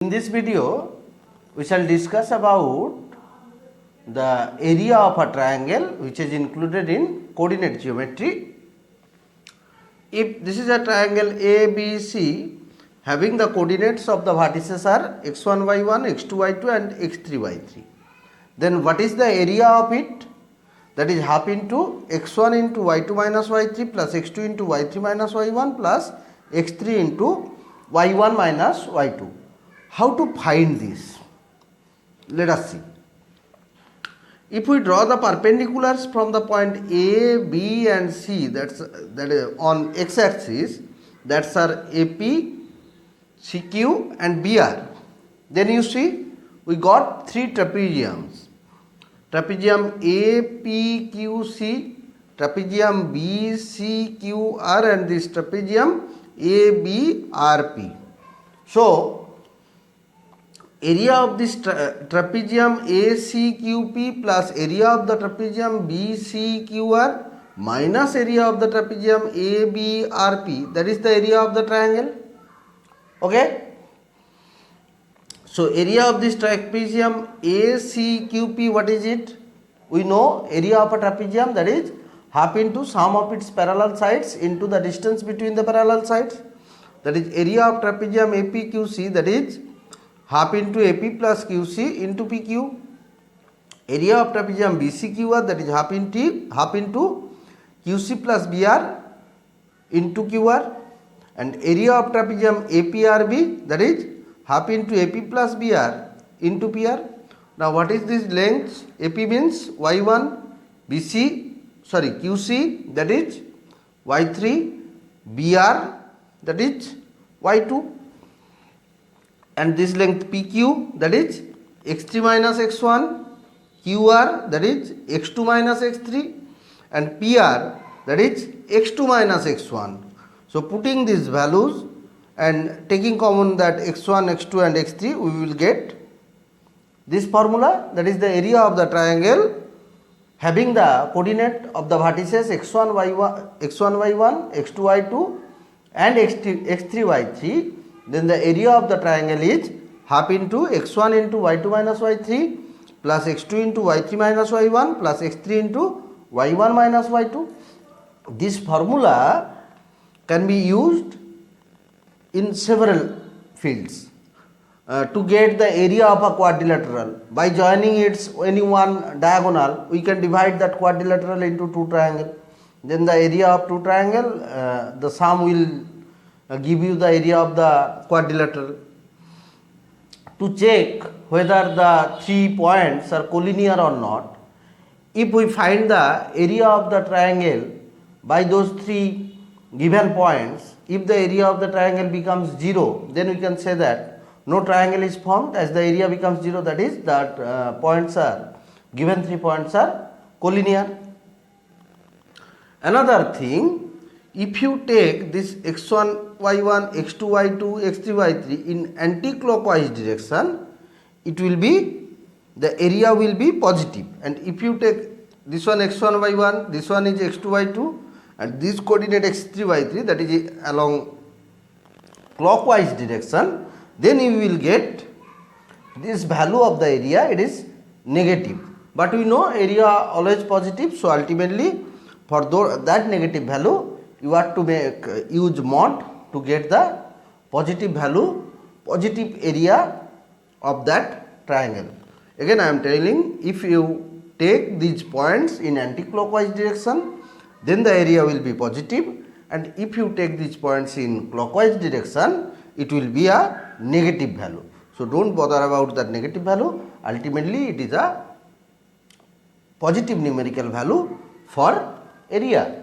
In this video, we shall discuss about the area of a triangle which is included in coordinate geometry. If this is a triangle ABC having the coordinates of the vertices are x1, y1, x2, y2 and x3, y3, then what is the area of it? That is half into x1 into y2 minus y3 plus x2 into y3 minus y1 plus x3 into y1 minus y2. How to find this? Let us see. If we draw the perpendiculars from the point A, B and C, that is on x-axis, that's are AP, CQ and BR, then you see we got three trapeziums. Trapezium APQC, trapezium BCQR and this trapezium ABRP. So, area of this trapezium ACQP plus area of the trapezium BCQR minus area of the trapezium ABRP, that is the area of the triangle. Okay. So, area of this trapezium ACQP, what is it? We know area of a trapezium, that is half into sum of its parallel sides into the distance between the parallel sides. That is area of trapezium APQC, that is half into AP plus QC into PQ. Area of trapezium BCQR, that is half into QC plus BR into QR, and area of trapezium APRB, that is half into AP plus BR into PR. Now what is this length? AP means Y1, QC, that is Y3, BR, that is Y2. And this length PQ, that is x3 minus x1, QR, that is x2 minus x3 and PR, that is x2 minus x1. So putting these values and taking common that x1, x2 and x3, we will get this formula, that is the area of the triangle having the coordinate of the vertices x1, y1, x2, y2 and x3, y3. Then the area of the triangle is half into x1 into y2 minus y3 plus x2 into y3 minus y1 plus x3 into y1 minus y2. This formula can be used in several fields to get the area of a quadrilateral. By joining its any one diagonal, we can divide that quadrilateral into two triangles. Then the area of two triangles, the sum will give you the area of the quadrilateral. To check whether the 3 points are collinear or not, if we find the area of the triangle by those 3 given points, if the area of the triangle becomes 0, then we can say that no triangle is formed. As the area becomes 0, that is that points are given 3 points are collinear. Another thing, if you take this x1, y1, x2, y2, x3, y3 in anti-clockwise direction, it will be, the area will be positive. And if you take this one x1, y1, this one is x2, y2 and this coordinate x3, y3, that is along clockwise direction, then you will get this value of the area, it is negative. But we know area always positive, so ultimately for that negative value, you have to use mod to get the positive value, positive area of that triangle. Again I am telling, if you take these points in anti-clockwise direction, then the area will be positive, and if you take these points in clockwise direction, it will be a negative value. So don't bother about that negative value, ultimately it is a positive numerical value for area.